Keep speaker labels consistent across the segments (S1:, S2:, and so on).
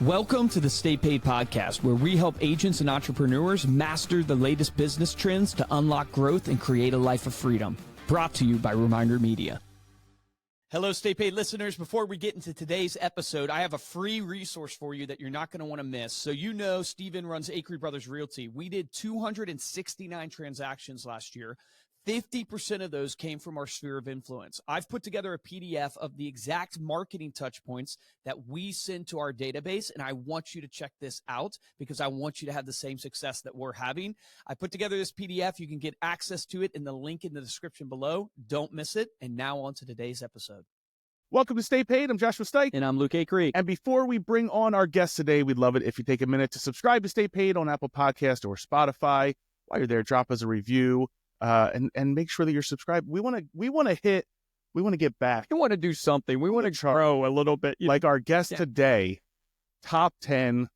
S1: Welcome to the Stay Paid podcast, where we help agents and entrepreneurs master the latest business trends to unlock growth and create a life of freedom. Brought to you by Reminder Media. Hello, Stay Paid listeners. Before we get into today's episode, I have a free resource for you that you're not going to want to miss. So you know Steven runs Acree Brothers Realty. We did 269 transactions last year. 50% of those came from our sphere of influence. I've put together a PDF of the exact marketing touch points that we send to our database, and I want you to check this out because I want you to have the same success that we're having. I put together this PDF. You can get access to it in the link in the description below. Don't miss it. And now on to today's episode.
S2: Welcome to Stay Paid. I'm Joshua Stike.
S1: And I'm Luke Acree.
S2: And before we bring on our guest today, we'd love it if you take a minute to subscribe to Stay Paid on Apple Podcast or Spotify. While you're there, drop us a review. And make sure that you're subscribed. We want to get back.
S1: We want to do something. We want to grow a little bit.
S2: Like our guest today, top 10,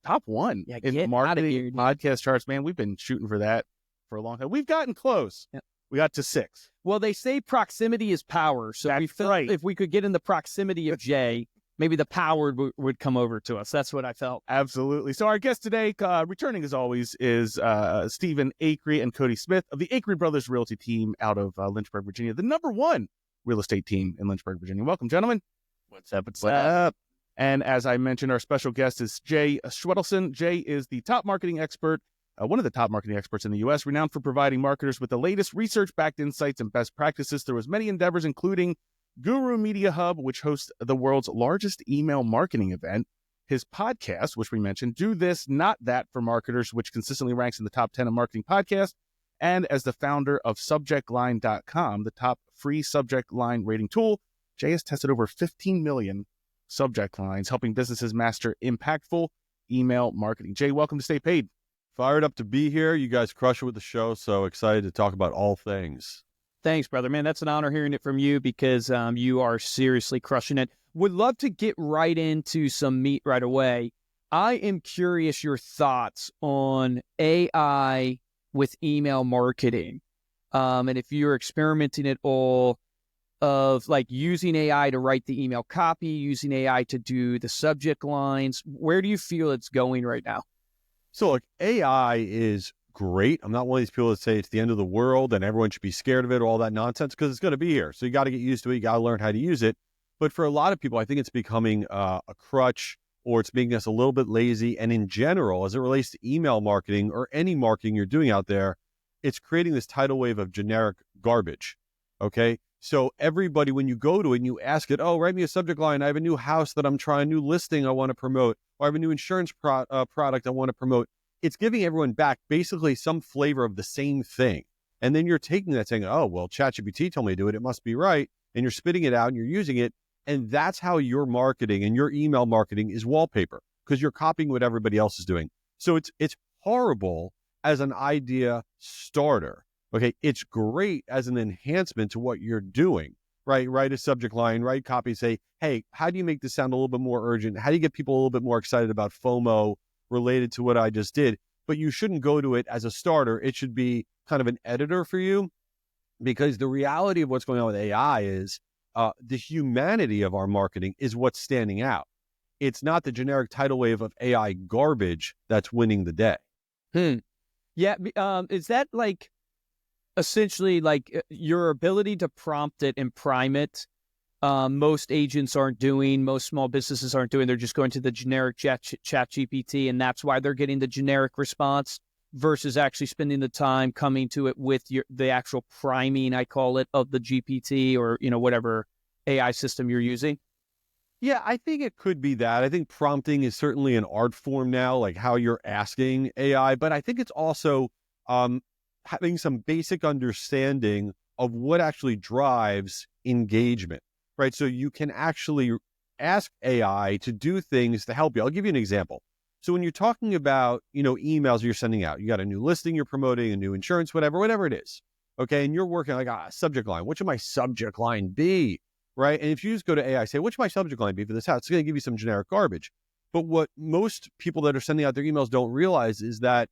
S2: top 1 in marketing podcast charts. Man, we've been shooting for that for a long time. We've gotten close. Yep. We got to 6.
S1: Well, they say proximity is power. So we felt if we could get in the proximity of Jay, maybe the power would come over to us. That's what I felt.
S2: Absolutely. So our guest today, returning as always, is Stephen Acree and Cody Smith of the Acree Brothers Realty team out of Lynchburg, Virginia, the #1 real estate team in Lynchburg, Virginia. Welcome, gentlemen.
S1: What's up?
S2: And as I mentioned, our special guest is Jay Schwedelson. Jay is the top marketing expert, one of the top marketing experts in the U.S., renowned for providing marketers with the latest research-backed insights and best practices through his many endeavors, including Guru Media Hub, which hosts the world's largest email marketing event, his podcast, which we mentioned, Do This, Not That for Marketers, which consistently ranks in the top 10 of marketing podcasts, and as the founder of subjectline.com, the top free subject line rating tool. Jay has tested over 15 million subject lines, helping businesses master impactful email marketing. Jay, welcome to Stay Paid.
S3: Fired up to be here. You guys crush it with the show, so excited to talk about all things.
S1: Thanks, brother. Man, that's an honor hearing it from you because you are seriously crushing it. Would love to get right into some meat right away. I am curious your thoughts on AI with email marketing. And if you're experimenting at all of like using AI to write the email copy, using AI to do the subject lines, where do you feel it's going right now?
S3: So look, AI is great. I'm not one of these people that say it's the end of the world and everyone should be scared of it or all that nonsense, because it's going to be here. So you got to get used to it. You got to learn how to use it. But for a lot of people, I think it's becoming a crutch, or it's making us a little bit lazy. And in general, as it relates to email marketing or any marketing you're doing out there, it's creating this tidal wave of generic garbage. Okay. So everybody, when you go to it and you ask it, oh, write me a subject line. I have a new house that I'm trying, new listing I want to promote, or I have a new insurance product I want to promote. It's giving everyone back basically some flavor of the same thing. And then you're taking that saying, oh, well, ChatGPT told me to do it. It must be right. And you're spitting it out and you're using it. And that's how your marketing and your email marketing is wallpaper, because you're copying what everybody else is doing. So it's horrible as an idea starter. Okay. It's great as an enhancement to what you're doing, right? Write a subject line, write copy, say, hey, how do you make this sound a little bit more urgent? How do you get people a little bit more excited about FOMO related to what I just did? But you shouldn't go to it as a starter. It should be kind of an editor for you, because the reality of what's going on with AI is the humanity of our marketing is what's standing out. It's not the generic tidal wave of AI garbage that's winning the day.
S1: Yeah. Is that like essentially like your ability to prompt it and prime it? Most agents aren't doing, most small businesses aren't doing. They're just going to the generic chat GPT, and that's why they're getting the generic response versus actually spending the time coming to it with the actual priming, I call it, of the GPT or, whatever AI system you're using.
S3: Yeah, I think it could be that. I think prompting is certainly an art form now, like how you're asking AI, but I think it's also having some basic understanding of what actually drives engagement. Right. So you can actually ask AI to do things to help you. I'll give you an example. So when you're talking about, emails you're sending out, you got a new listing you're promoting, a new insurance, whatever it is. Okay. And you're working like a subject line. What should my subject line be? Right. And if you just go to AI, say, what should my subject line be for this house? It's going to give you some generic garbage. But what most people that are sending out their emails don't realize is that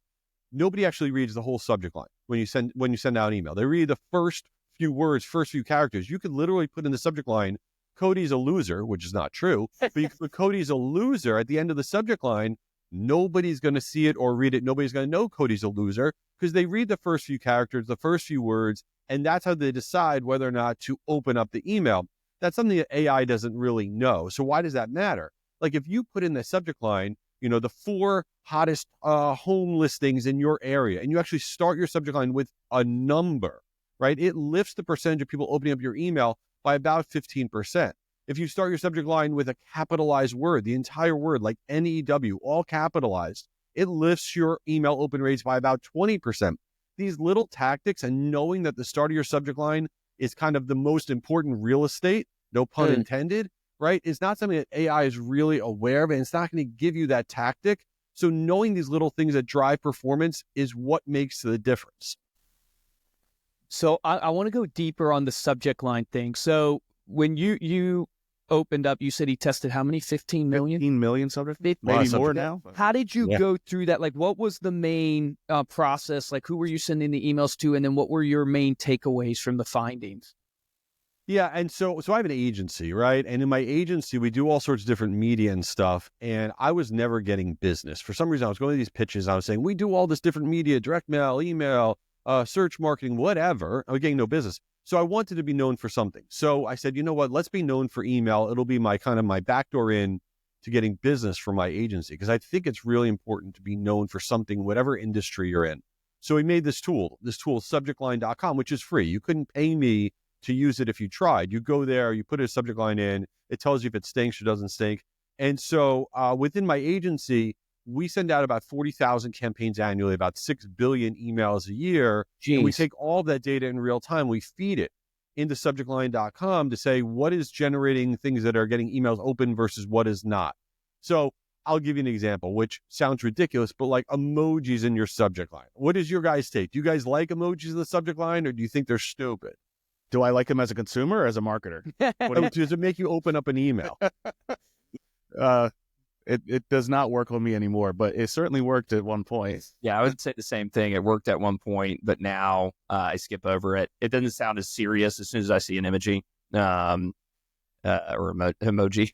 S3: nobody actually reads the whole subject line when you send out an email. They read the first few words, first few characters. You could literally put in the subject line Cody's a loser, which is not true, but you could put Cody's a loser at the end of the subject line. Nobody's going to see it or read it. Nobody's going to know Cody's a loser because they read the first few characters, the first few words, and that's how they decide whether or not to open up the email. That's something that AI doesn't really know. So why does that matter? Like if you put in the subject line, the 4 hottest home listings in your area, and you actually start your subject line with a number, right? It lifts the percentage of people opening up your email by about 15%. If you start your subject line with a capitalized word, the entire word, like NEW, all capitalized, it lifts your email open rates by about 20%. These little tactics and knowing that the start of your subject line is kind of the most important real estate, no pun intended, right, is not something that AI is really aware of, and it's not going to give you that tactic. So knowing these little things that drive performance is what makes the difference.
S1: So I want to go deeper on the subject line thing. So when you opened up, you said he tested how many? 15 million?
S2: 15 million subjects?
S3: Maybe
S2: more now.
S1: How did you go through that? Like, what was the main process? Like, who were you sending the emails to? And then what were your main takeaways from the findings?
S3: Yeah, and so I have an agency, right? And in my agency, we do all sorts of different media and stuff, and I was never getting business. For some reason, I was going to these pitches, I was saying, we do all this different media, direct mail, email, search marketing, whatever. I was getting no business. So I wanted to be known for something. So I said, you know what, let's be known for email. It'll be my backdoor in to getting business from my agency, because I think it's really important to be known for something, whatever industry you're in. So we made this tool subjectline.com, which is free. You couldn't pay me to use it if you tried. You go there, you put a subject line in, it tells you if it stinks or doesn't stink. And so within my agency, we send out about 40,000 campaigns annually, about 6 billion emails a year.
S1: Jeez.
S3: And we take all that data in real time, we feed it into subjectline.com to say what is generating things that are getting emails open versus what is not. So I'll give you an example, which sounds ridiculous, but like emojis in your subject line. What is your guys' take? Do you guys like emojis in the subject line, or do you think they're stupid?
S2: Do I like them as a consumer or as a marketer?
S3: Does it make you open up an email?
S2: It does not work on me anymore, but it certainly worked at one point.
S4: Yeah, I would say the same thing. It worked at one point, but now I skip over it. It doesn't sound as serious as soon as I see an emoji or emoji.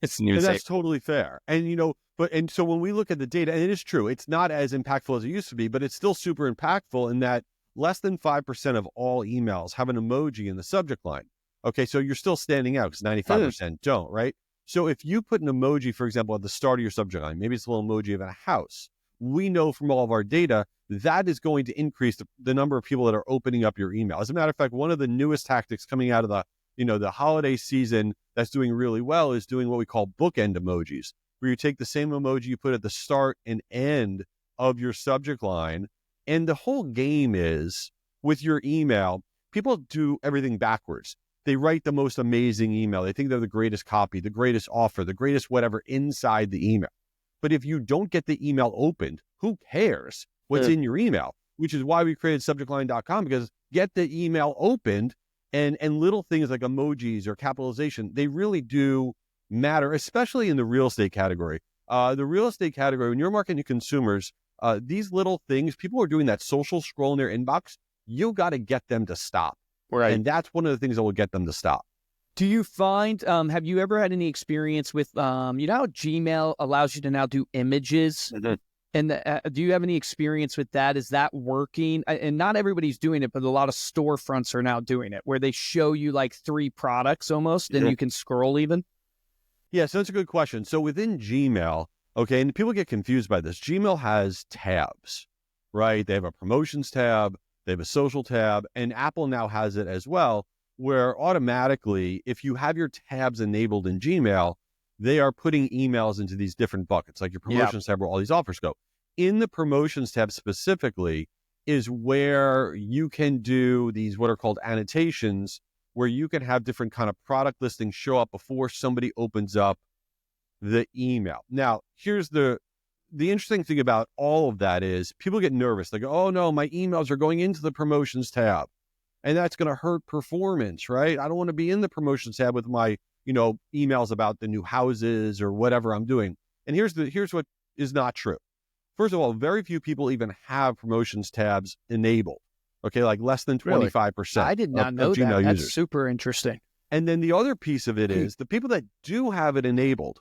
S4: It's new.
S3: And that's totally fair. And so when we look at the data, and it is true, it's not as impactful as it used to be, but it's still super impactful in that less than 5% of all emails have an emoji in the subject line. Okay, so you're still standing out because 95% don't, right? So if you put an emoji, for example, at the start of your subject line, maybe it's a little emoji of a house, we know from all of our data that is going to increase the number of people that are opening up your email. As a matter of fact, one of the newest tactics coming out of the holiday season that's doing really well is doing what we call bookend emojis, where you take the same emoji you put at the start and end of your subject line. And the whole game is, with your email, people do everything backwards. They write the most amazing email. They think they're the greatest copy, the greatest offer, the greatest whatever inside the email. But if you don't get the email opened, who cares what's in your email? Which is why we created subjectline.com, because get the email opened, and little things like emojis or capitalization, they really do matter, especially in the real estate category. The real estate category, when you're marketing to consumers, these little things, people are doing that social scroll in their inbox. You got to get them to stop.
S2: Right.
S3: And that's one of the things that will get them to stop.
S1: Do you find, have you ever had any experience with, how Gmail allows you to now do images?
S4: Mm-hmm.
S1: And do you have any experience with that? Is that working? And not everybody's doing it, but a lot of storefronts are now doing it, where they show you like 3 products almost, and you can scroll even.
S3: Yeah, so that's a good question. So within Gmail, okay, and people get confused by this, Gmail has tabs, right? They have a promotions tab, they have a social tab, and Apple now has it as well, where automatically, if you have your tabs enabled in Gmail, they are putting emails into these different buckets, like your promotions tab where all these offers go. In the promotions tab specifically is where you can do these what are called annotations, where you can have different kind of product listings show up before somebody opens up the email. Now, here's the interesting thing about all of that is people get nervous. They go, oh no, my emails are going into the promotions tab, and that's going to hurt performance, right? I don't want to be in the promotions tab with my, emails about the new houses or whatever I'm doing. And here's what is not true. First of all, very few people even have promotions tabs enabled. Okay, like less than 25%.
S1: I did not know
S3: of Gmail
S1: that.
S3: users.
S1: That's super interesting.
S3: And then the other piece of it is the people that do have it enabled,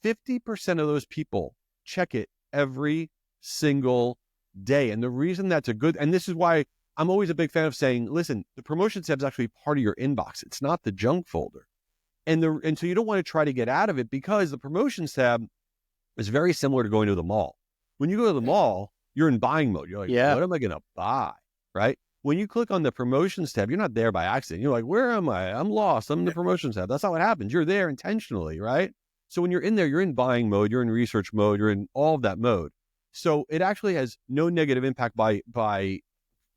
S3: 50% of those people check it every single day. And the reason that's a good, and this is why I'm always a big fan of saying, listen, the promotions tab is actually part of your inbox. It's not the junk folder. And so you don't want to try to get out of it, because the promotions tab is very similar to going to the mall. When you go to the mall, you're in buying mode. You're like, what am I going to buy? Right? When you click on the promotions tab, you're not there by accident. You're like, where am I? I'm lost. I'm in the promotions tab. That's not what happens. You're there intentionally, right? So when you're in there, you're in buying mode, you're in research mode, you're in all of that mode. So it actually has no negative impact by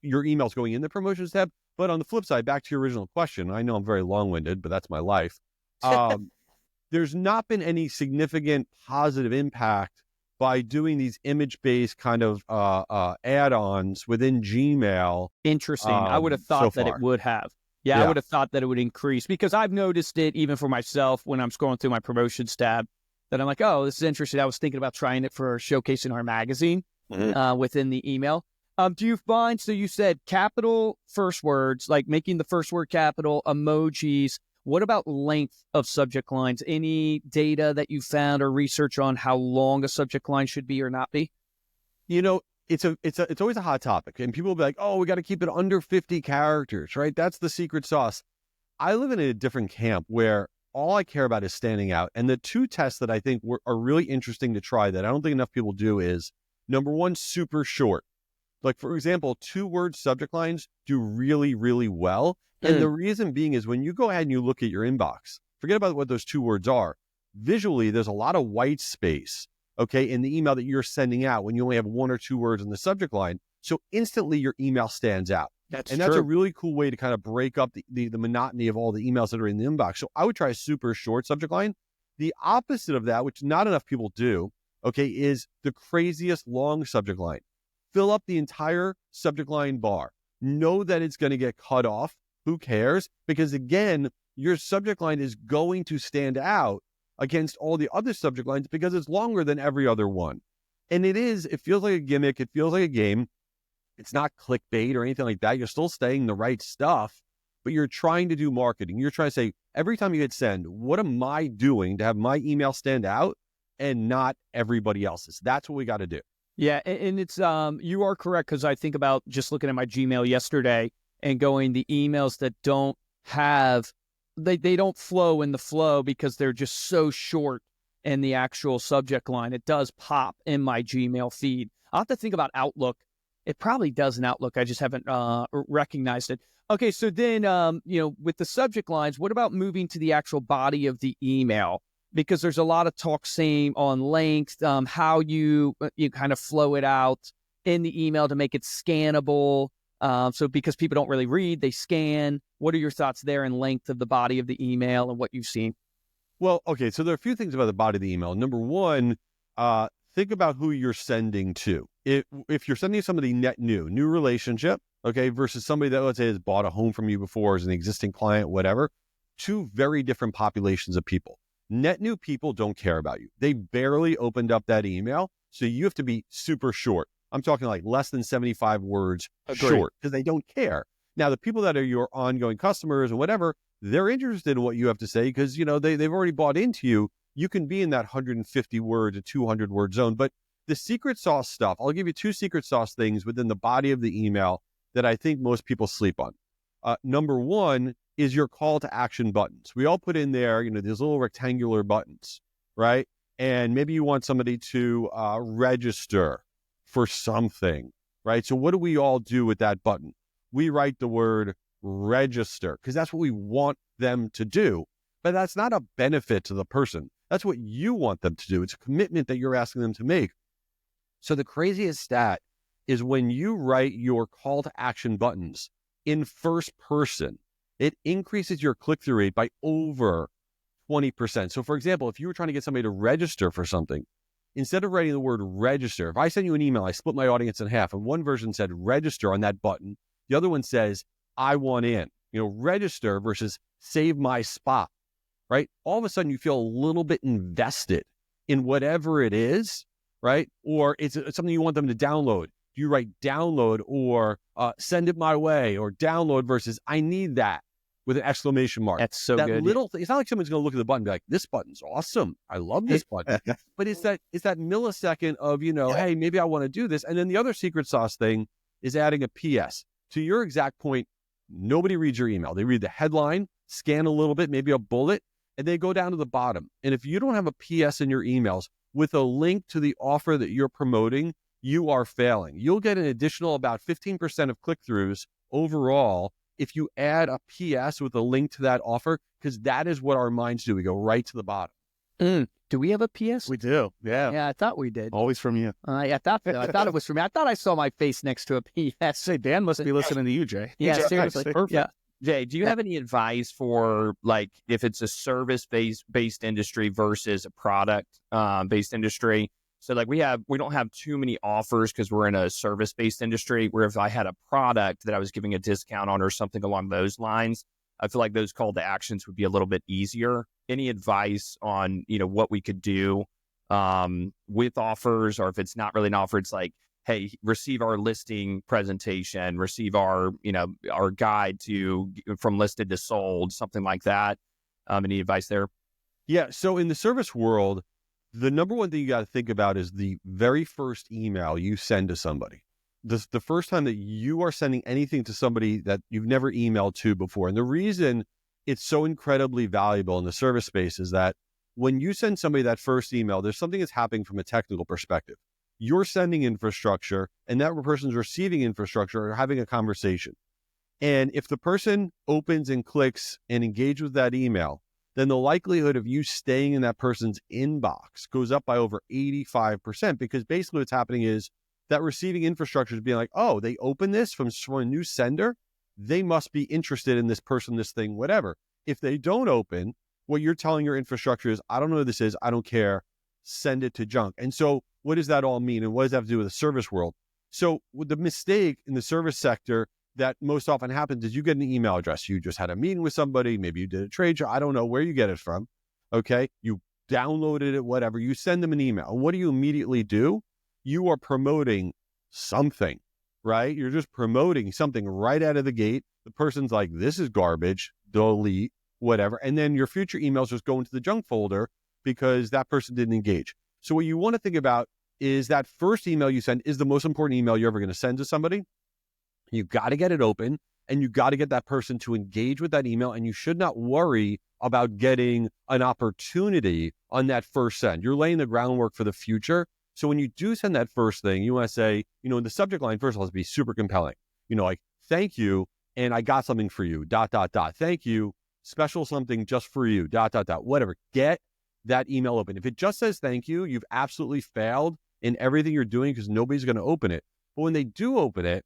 S3: your emails going in the promotions tab. But on the flip side, back to your original question, I know I'm very long-winded, but that's my life. There's not been any significant positive impact by doing these image-based kind of add-ons within Gmail.
S1: Interesting. I would have thought
S3: so
S1: that
S3: far.
S1: it would have. Yeah, I would have thought that it would increase, because I've noticed it even for myself when I'm scrolling through my promotions tab, that I'm like, oh, this is interesting. I was thinking about trying it for showcasing our magazine within the email. Do you find, so you said capital first words, like making the first word capital, emojis. What about length of subject lines? Any data that you found or research on how long a subject line should be or not be?
S3: You know, it's always a hot topic, and people will be like, oh, we got to keep it under 50 characters, right? That's the secret sauce. I live in a different camp where all I care about is standing out. And the two tests that I think are really interesting to try that I don't think enough people do is, number one, super short. Like, for example, 2-word subject lines do really, really well. And the reason being is when you go ahead and you look at your inbox, forget about what those 2 words are. Visually, there's a lot of white space, okay, in the email that you're sending out when you only have 1 or 2 words in the subject line. So instantly your email stands out. That's a really cool way to kind of break up the monotony of all the emails that are in the inbox. So I would try a super short subject line. The opposite of that, which not enough people do, okay, is the craziest long subject line. Fill up the entire subject line bar. Know that it's going to get cut off. Who cares? Because again, your subject line is going to stand out against all the other subject lines because it's longer than every other one. And it feels like a gimmick. It feels like a game. It's not clickbait or anything like that. You're still saying the right stuff, but you're trying to do marketing. You're trying to say, every time you hit send, what am I doing to have my email stand out and not everybody else's? That's what we got to do.
S1: Yeah, and it's you are correct, because I think about just looking at my Gmail yesterday and going, the emails that don't have, they don't flow in the flow because they're just so short in the actual subject line. It does pop in my Gmail feed. I'll have to think about Outlook. It probably does in Outlook. I just haven't recognized it. Okay, so then, with the subject lines, what about moving to the actual body of the email? Because there's a lot of talk saying on length, how you kind of flow it out in the email to make it scannable. So because people don't really read, they scan. What are your thoughts there in length of the body of the email and what you've seen?
S3: Well, okay, so there are a few things about the body of the email. Number one, think about who you're sending to. If you're sending somebody new relationship, okay, versus somebody that, let's say, has bought a home from you before, is an existing client, whatever, 2 very different populations of people. Net new people don't care about you. They barely opened up that email, so you have to be super short. I'm talking like less than 75 words short, because they don't care. Now, the people that are your ongoing customers and whatever, they're interested in what you have to say because, they've already bought into you. You can be in that 150 word to 200 word zone. But the secret sauce stuff, I'll give you 2 secret sauce things within the body of the email that I think most people sleep on. Number one is your call to action buttons. We all put in there, these little rectangular buttons, right? And maybe you want somebody to register for something, right? So what do we all do with that button? We write the word register because that's what we want them to do. But that's not a benefit to the person. That's what you want them to do. It's a commitment that you're asking them to make. So the craziest stat is when you write your call to action buttons in first person, it increases your click-through rate by over 20%. So for example, if you were trying to get somebody to register for something, instead of writing the word register, if I send you an email, I split my audience in half, and one version said register on that button, the other one says, I want in, register versus save my spot, right? All of a sudden you feel a little bit invested in whatever it is, right? Or it's something you want them to download. Do you write download or send it my way, or download versus I need that, with an exclamation mark.
S4: That's so
S3: that
S4: good.
S3: little thing, it's not like someone's going to look at the button and be like, this button's awesome. I love this button. But it's that millisecond of, hey, maybe I want to do this. And then the other secret sauce thing is adding a PS. To your exact point, nobody reads your email. They read the headline, scan a little bit, maybe a bullet, and they go down to the bottom. And if you don't have a PS in your emails with a link to the offer that you're promoting, you are failing. You'll get an additional about 15% of click-throughs overall if you add a PS with a link to that offer, because that is what our minds do. We go right to the bottom.
S5: Do we have a PS?
S2: We do. Yeah.
S5: Yeah, I thought we did.
S2: Always from you.
S5: I thought it was from me. I thought I saw my face next to a PS.
S2: Say, Dan must be listening to you, Jay.
S5: Yeah,
S2: Nice.
S5: seriously.
S2: Perfect.
S5: Yeah.
S4: Jay, do you have any advice for like if it's a service-based industry versus a product based industry? So like we don't have too many offers because we're in a service-based industry, where if I had a product that I was giving a discount on or something along those lines, I feel like those call to actions would be a little bit easier. Any advice on, what we could do with offers, or if it's not really an offer, it's like, hey, receive our listing presentation, receive our, our guide from listed to sold, something like that. Any advice there?
S3: Yeah. So in the service world, the number one thing you got to think about is the very first email you send to somebody. The first time that you are sending anything to somebody that you've never emailed to before. And the reason it's so incredibly valuable in the service space is that when you send somebody that first email, there's something that's happening from a technical perspective. You're sending infrastructure and that person's receiving infrastructure or having a conversation. And if the person opens and clicks and engages with that email, then the likelihood of you staying in that person's inbox goes up by over 85%, because basically what's happening is that receiving infrastructure is being like, oh, they open this from a new sender. They must be interested in this person, this thing, whatever. If they don't open, what you're telling your infrastructure is, I don't know who this is. I don't care. Send it to junk. And so what does that all mean? And what does that have to do with the service world? So the mistake in the service sector that most often happens is you get an email address. You just had a meeting with somebody. Maybe you did a trade show. I don't know where you get it from. Okay. You downloaded it, whatever. You send them an email. And what do you immediately do? You are promoting something, right? You're just promoting something right out of the gate. The person's like, this is garbage, delete, whatever. And then your future emails just go into the junk folder because that person didn't engage. So what you want to think about is that first email you send is the most important email you're ever going to send to somebody. You got to get it open and you got to get that person to engage with that email. And you should not worry about getting an opportunity on that first send. You're laying the groundwork for the future. So when you do send that first thing, you want to say, in the subject line, first of all, it's be super compelling. Like, thank you, and I got something for you, ... Thank you, special something just for you, ... Whatever. Get that email open. If it just says thank you, you've absolutely failed in everything you're doing because nobody's going to open it. But when they do open it,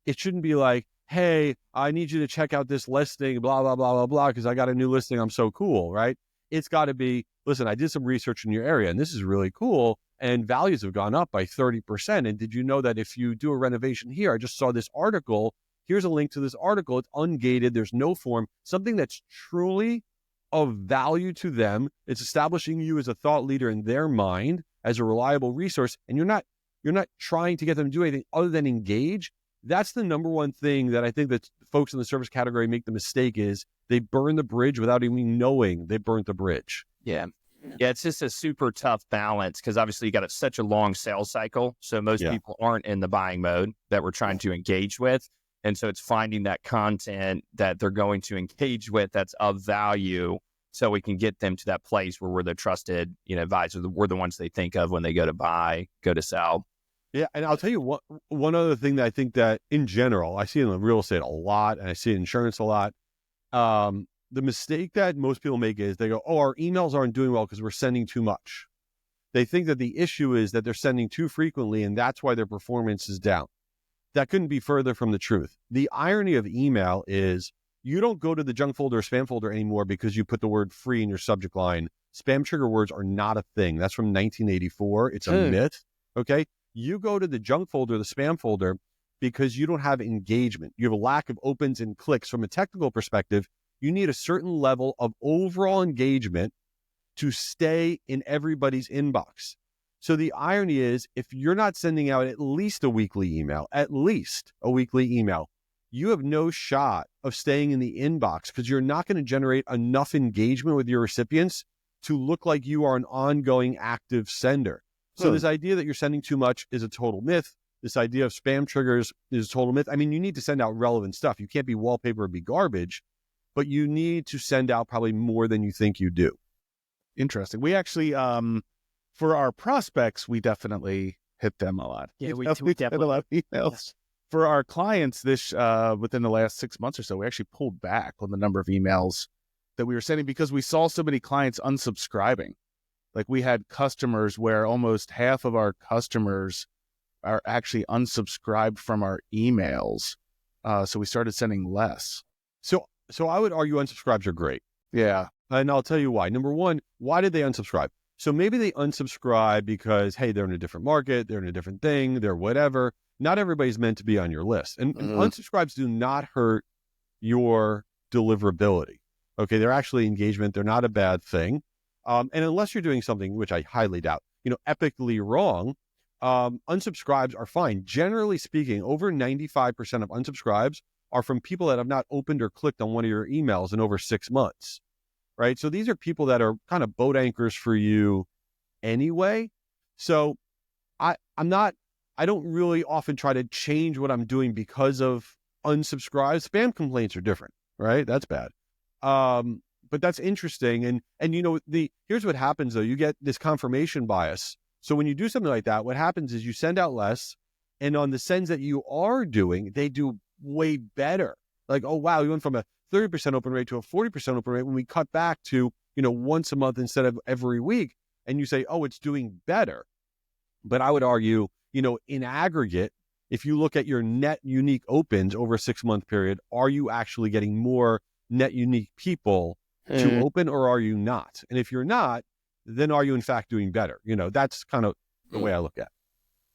S3: it shouldn't be like, hey, I need you to check out this listing, blah, blah, blah, blah, blah, because I got a new listing. I'm so cool, right? It's got to be, listen, I did some research in your area, and this is really cool. And values have gone up by 30%. And did you know that if you do a renovation here, I just saw this article. Here's a link to this article. It's ungated. There's no form. Something that's truly of value to them. It's establishing you as a thought leader in their mind, as a reliable resource. And you're not trying to get them to do anything other than engage. That's the number one thing that I think that folks in the service category make the mistake is they burn the bridge without even knowing they burnt the bridge.
S4: Yeah. Yeah, it's just a super tough balance because obviously you got such a long sales cycle. So most people aren't in the buying mode that we're trying to engage with. And so it's finding that content that they're going to engage with that's of value so we can get them to that place where we're the trusted, advisor. We're the ones they think of when they go to buy, go to sell.
S3: Yeah. And I'll tell you what, one other thing that I think that in general, I see it in real estate a lot and I see it in insurance a lot. The mistake that most people make is they go, oh, our emails aren't doing well because we're sending too much. They think that the issue is that they're sending too frequently and that's why their performance is down. That couldn't be further from the truth. The irony of email is you don't go to the junk folder or spam folder anymore because you put the word free in your subject line. Spam trigger words are not a thing. That's from 1984. It's a myth. Okay. You go to the junk folder, the spam folder, because you don't have engagement. You have a lack of opens and clicks. From a technical perspective, you need a certain level of overall engagement to stay in everybody's inbox. So the irony is, if you're not sending out at least a weekly email, you have no shot of staying in the inbox because you're not going to generate enough engagement with your recipients to look like you are an ongoing active sender. So this idea that you're sending too much is a total myth. This idea of spam triggers is a total myth. I mean, you need to send out relevant stuff. You can't be wallpaper or be garbage, but you need to send out probably more than you think you do.
S2: Interesting. We actually, for our prospects, we definitely hit them a lot.
S5: Yeah, we
S2: get a lot of emails.
S5: Yes.
S2: For our clients, this within the last 6 months or so, we actually pulled back on the number of emails that we were sending because we saw so many clients unsubscribing. Like we had customers where almost half of our customers are actually unsubscribed from our emails. So we started sending less.
S3: So I would argue unsubscribes are great.
S2: Yeah.
S3: And I'll tell you why. Number one, why did they unsubscribe? So maybe they unsubscribe because, hey, they're in a different market, they're in a different thing, they're whatever. Not everybody's meant to be on your list. And unsubscribes do not hurt your deliverability. Okay, they're actually engagement. They're not a bad thing. And unless you're doing something, which I highly doubt, epically wrong, unsubscribes are fine. Generally speaking, over 95% of unsubscribes are from people that have not opened or clicked on one of your emails in over 6 months, right? So these are people that are kind of boat anchors for you anyway. So I don't really often try to change what I'm doing because of unsubscribes. Spam complaints are different, right? That's bad. But that's interesting. And here's what happens though. You get this confirmation bias. So when you do something like that, what happens is you send out less, and on the sends that you are doing, they do way better. Like, oh wow, you went from a 30% open rate to a 40% open rate when we cut back to, once a month instead of every week. And you say, oh, it's doing better. But I would argue, in aggregate, if you look at your net unique opens over a 6-month period, are you actually getting more net unique people to open, or are you not? And if you're not, then are you in fact doing better? That's kind of the way I look at it.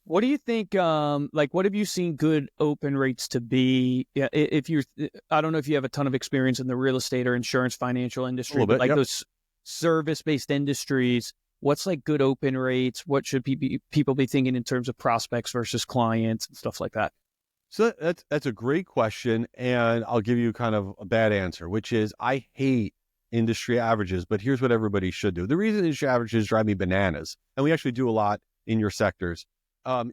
S5: What do you think, what have you seen good open rates to be? Yeah, I don't know if you have a ton of experience in the real estate or insurance financial industry, but those service-based industries, what's like good open rates? What should people be thinking in terms of prospects versus clients and stuff like that?
S3: So that's a great question. And I'll give you kind of a bad answer, which is I hate industry averages, but here's what everybody should do. The reason industry averages drive me bananas, and we actually do a lot in your sectors,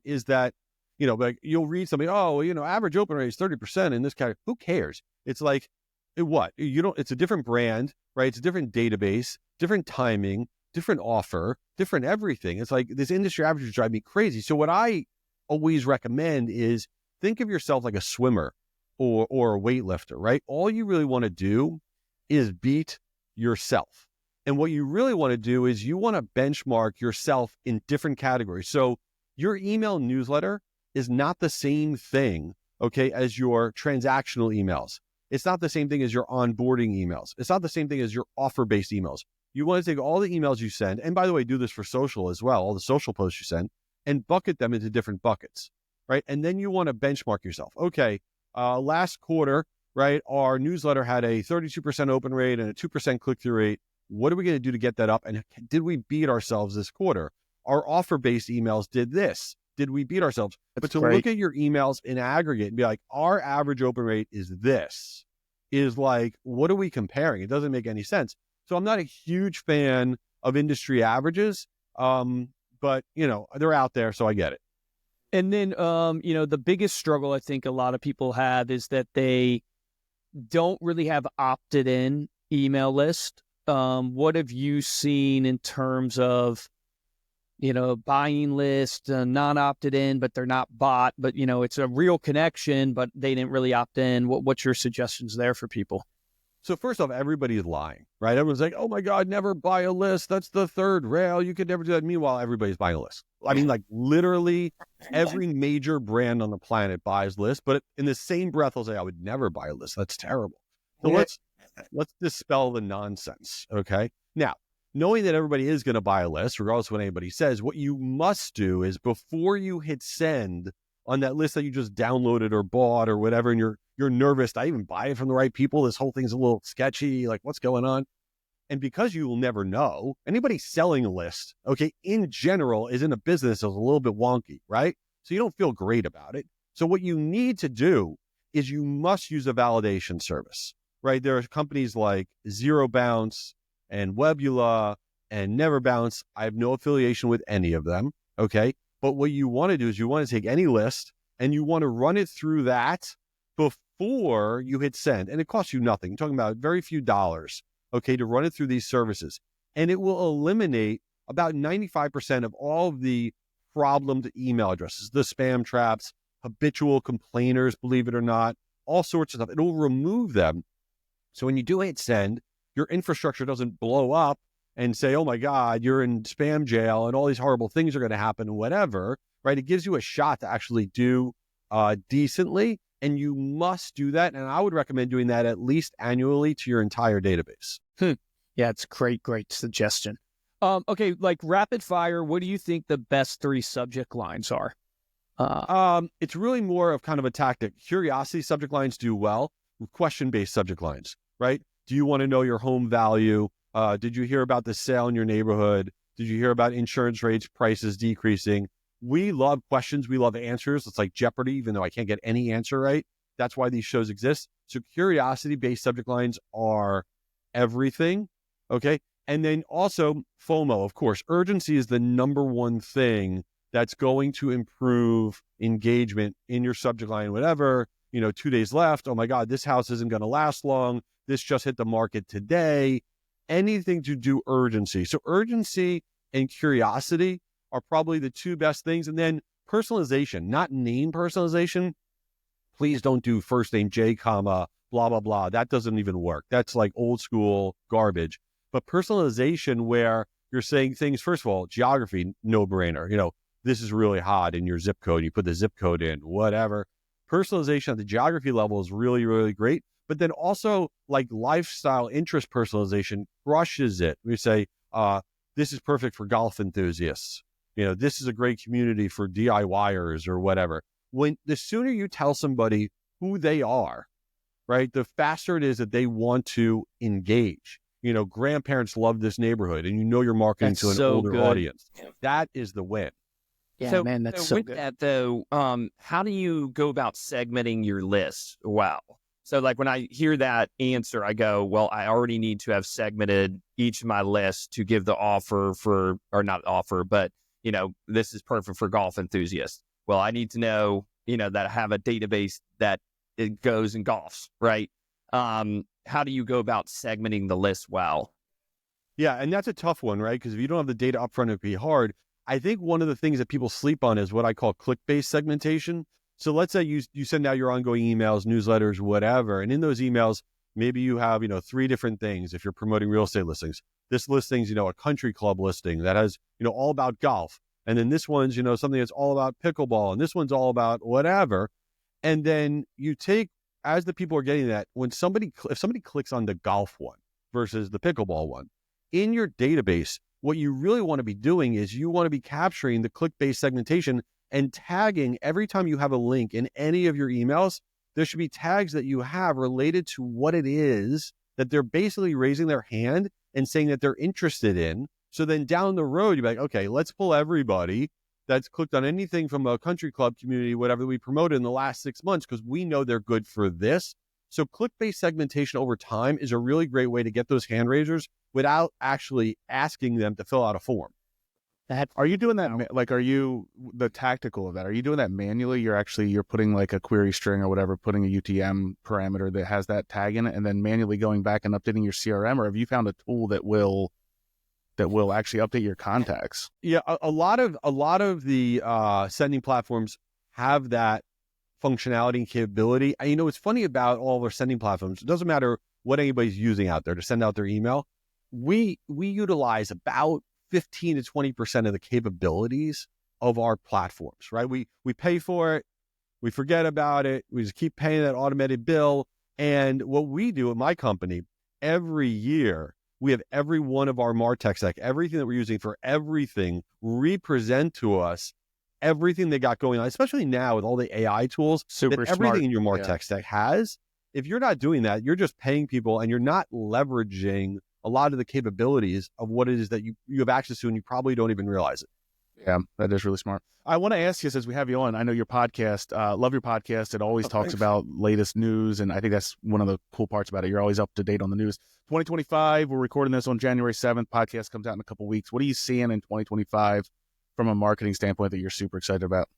S3: is that, like you'll read something, average open rate is 30% in this category. Who cares? It's like, it's a different brand, right? It's a different database, different timing, different offer, different everything. It's like this industry averages drive me crazy. So what I always recommend is think of yourself like a swimmer or a weightlifter, right? All you really want to do is beat yourself. And what you really want to do is you want to benchmark yourself in different categories. So your email newsletter is not the same thing, okay, as your transactional emails. It's not the same thing as your onboarding emails. It's not the same thing as your offer-based emails. You want to take all the emails you send, and by the way, do this for social as well, all the social posts you send, and bucket them into different buckets, right? And then you want to benchmark yourself. Okay, last quarter, right, our newsletter had a 32% open rate and a 2% click-through rate. What are we going to do to get that up? And did we beat ourselves this quarter? Our offer-based emails did this. Did we beat ourselves? But to look at your emails in aggregate and be like, our average open rate is this, is like, what are we comparing? It doesn't make any sense. So I'm not a huge fan of industry averages, but, they're out there, so I get it.
S5: And then, the biggest struggle I think a lot of people have is that they don't really have opted in email list. What have you seen in terms of, buying list, not opted in, but they're not bought, but, it's a real connection, but they didn't really opt in. What's your suggestions there for people?
S3: So first off, everybody's lying, right? Everyone's like, oh my God, never buy a list. That's the third rail. You could never do that. Meanwhile, everybody's buying a list. I mean, like literally every major brand on the planet buys lists, but in the same breath, I'll say, I would never buy a list. That's terrible. So let's dispel the nonsense. Okay. Now, knowing that everybody is going to buy a list, regardless of what anybody says, what you must do is before you hit send on that list that you just downloaded or bought or whatever, and you're nervous, I even buy it from the right people. This whole thing's a little sketchy. Like, what's going on? And because you will never know, anybody selling a list, okay, in general is in a business that's a little bit wonky, right? So you don't feel great about it. So what you need to do is you must use a validation service, right? There are companies like Zero Bounce and Webula and Never Bounce. I have no affiliation with any of them, okay? But what you want to do is you want to take any list and you want to run it through that before you hit send. And it costs you nothing. You're talking about very few dollars, okay, to run it through these services. And it will eliminate about 95% of all of the problemed email addresses, the spam traps, habitual complainers, believe it or not, all sorts of stuff. It will remove them. So when you do hit send, your infrastructure doesn't blow up and say, oh my God, you're in spam jail and all these horrible things are going to happen and whatever, right? It gives you a shot to actually do decently, and you must do that. And I would recommend doing that at least annually to your entire database.
S5: Yeah, it's great suggestion. Okay, like rapid fire, what do you think the best 3 subject lines are?
S3: It's really more of kind of a tactic. Curiosity subject lines do well. Question-based subject lines, right? Do you want to know your home value? Did you hear about the sale in your neighborhood? Did you hear about insurance rates, prices decreasing? We love questions. We love answers. It's like Jeopardy, even though I can't get any answer right. That's why these shows exist. So curiosity-based subject lines are everything, okay? And then also FOMO, of course. Urgency is the number one thing that's going to improve engagement in your subject line, whatever, 2 days left. Oh my God, this house isn't going to last long. This just hit the market today. Anything to do urgency. So urgency and curiosity are probably the 2 best things. And then personalization, not name personalization. Please don't do first name J, comma, blah, blah, blah. That doesn't even work. That's like old school garbage. But personalization where you're saying things, first of all, geography, no brainer. This is really hot in your zip code. You put the zip code in, whatever. Personalization at the geography level is really, really great. But then also like lifestyle interest personalization crushes it. We say, this is perfect for golf enthusiasts. This is a great community for DIYers or whatever. The sooner you tell somebody who they are, right, the faster it is that they want to engage. Grandparents love this neighborhood and you're marketing to an older audience. That is the win.
S5: Yeah,
S4: so,
S5: man, that's
S4: so
S5: so
S4: with
S5: good.
S4: that though, how do you go about segmenting your list? Wow. So like when I hear that answer, I go, well, I already need to have segmented each of my lists to give the offer or not offer, but this is perfect for golf enthusiasts. Well, I need to know, that I have a database that it goes and golfs, right? How do you go about segmenting the list well?
S3: Yeah, and that's a tough one, right? Because if you don't have the data upfront, it'd be hard. I think one of the things that people sleep on is what I call click-based segmentation. So let's say you send out your ongoing emails, newsletters, whatever, and in those emails, maybe you have 3 different things. If you're promoting real estate listings, this listing's a country club listing that has all about golf, and then this one's something that's all about pickleball, and this one's all about whatever. And then you take, as the people are getting that, if somebody clicks on the golf one versus the pickleball one in your database, what you really want to be doing is you want to be capturing the click-based segmentation and tagging every time you have a link in any of your emails. There should be tags that you have related to what it is that they're basically raising their hand and saying that they're interested in. So then down the road, you're like, okay, let's pull everybody that's clicked on anything from a country club community, whatever we promoted in the last 6 months, because we know they're good for this. So click-based segmentation over time is a really great way to get those hand raisers without actually asking them to fill out a form.
S2: Are you doing that? Like, are you the tactical of that? Are you doing that manually? You're putting like a query string or whatever, putting a UTM parameter that has that tag in it, and then manually going back and updating your CRM, or have you found a tool that will actually update your contacts?
S3: Yeah, a lot of the sending platforms have that functionality and capability. And what's funny about all of our sending platforms, it doesn't matter what anybody's using out there to send out their email. We utilize about 15 to 20% of the capabilities of our platforms, right? We pay for it, we forget about it, we just keep paying that automated bill. And what we do at my company, every year, we have every one of our MarTech stack, everything that we're using for everything, represent to us everything they got going on, especially now with all the AI tools
S2: Super
S3: that everything
S2: smart.
S3: in your MarTech stack has. If you're not doing that, you're just paying people and you're not leveraging a lot of the capabilities of what it is that you have access to, and you probably don't even realize it.
S2: Yeah, that is really smart. I want to ask you, since we have you on, I know your podcast, love your podcast. It always talks about latest news, and I think that's one of the cool parts about it. You're always up to date on the news. 2025, we're recording this on January 7th. Podcast comes out in a couple weeks. What are you seeing in 2025 from a marketing standpoint that you're super excited about?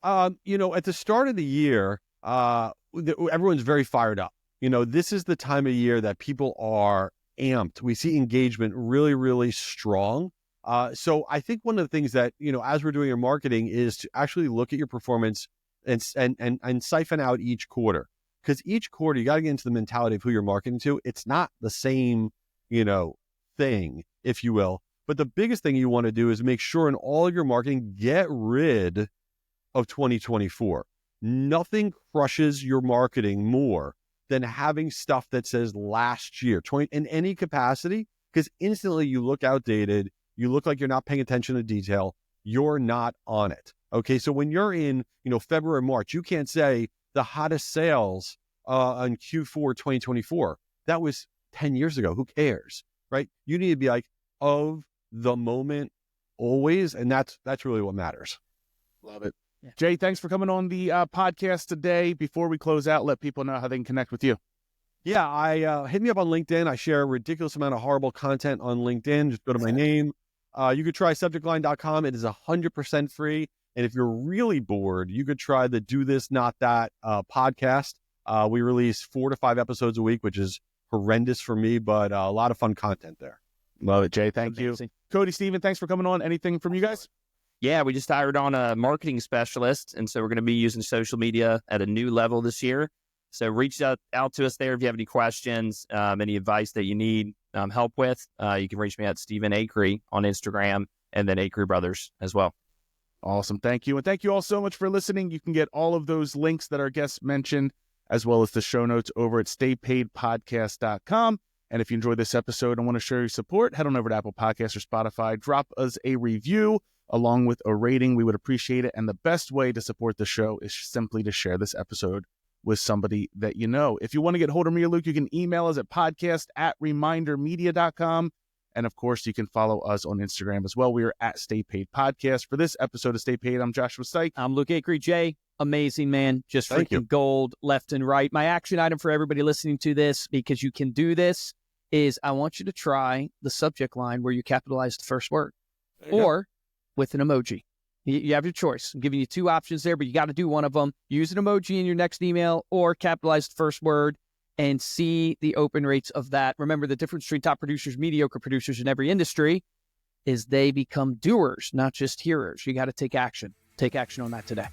S3: At the start of the year, everyone's very fired up. This is the time of year that people are amped. We see engagement really, really strong. So I think one of the things that, as we're doing your marketing is to actually look at your performance and siphon out each quarter. Because each quarter, you got to get into the mentality of who you're marketing to. It's not the same, thing, if you will. But the biggest thing you want to do is make sure in all of your marketing, get rid of 2024. Nothing crushes your marketing more than having stuff that says last year, in any capacity, because instantly you look outdated. You look like you're not paying attention to detail. You're not on it. Okay. So when you're in, February, March, you can't say the hottest sales on Q4 2024. That was 10 years ago. Who cares? Right. You need to be like of the moment always. And that's really what matters.
S2: Love it. Yeah. Jay, thanks for coming on the podcast today. Before we close out, let people know how they can connect with you.
S3: Yeah. Hit me up on LinkedIn. I share a ridiculous amount of horrible content on LinkedIn. Just go to my name. You could try subjectline.com. It is 100% free. And if you're really bored, you could try the Do This, Not That podcast. We release 4 to 5 episodes a week, which is horrendous for me, but a lot of fun content there.
S2: Love it, Jay. Thank you. Cody, Steven, thanks for coming on. Anything from you guys?
S4: Yeah, we just hired on a marketing specialist. And so we're going to be using social media at a new level this year. So reach out to us there if you have any questions, any advice that you need help with. You can reach me at Stephen Acree on Instagram, and then Acree Brothers as well.
S2: Awesome. Thank you. And thank you all so much for listening. You can get all of those links that our guests mentioned, as well as the show notes over at staypaidpodcast.com. And if you enjoyed this episode and want to share your support, head on over to Apple Podcasts or Spotify. Drop us a review along with a rating. We would appreciate it. And the best way to support the show is simply to share this episode with somebody that you know. If you want to get hold of me or Luke, you can email us at podcast@remindermedia.com. And of course, you can follow us on Instagram as well. We are at Stay Paid Podcast. For this episode of Stay Paid, I'm Joshua Stike.
S5: I'm Luke Acree. Jay, amazing, man. Just freaking gold left and right. My action item for everybody listening to this, because you can do this, is I want you to try the subject line where you capitalize the first word or with an emoji. You have your choice. I'm giving you 2 options there, but you got to do one of them. Use an emoji in your next email or capitalize the first word and see the open rates of that. Remember, the difference between top producers, mediocre producers in every industry is they become doers, not just hearers. You got to take action. Take action on that today.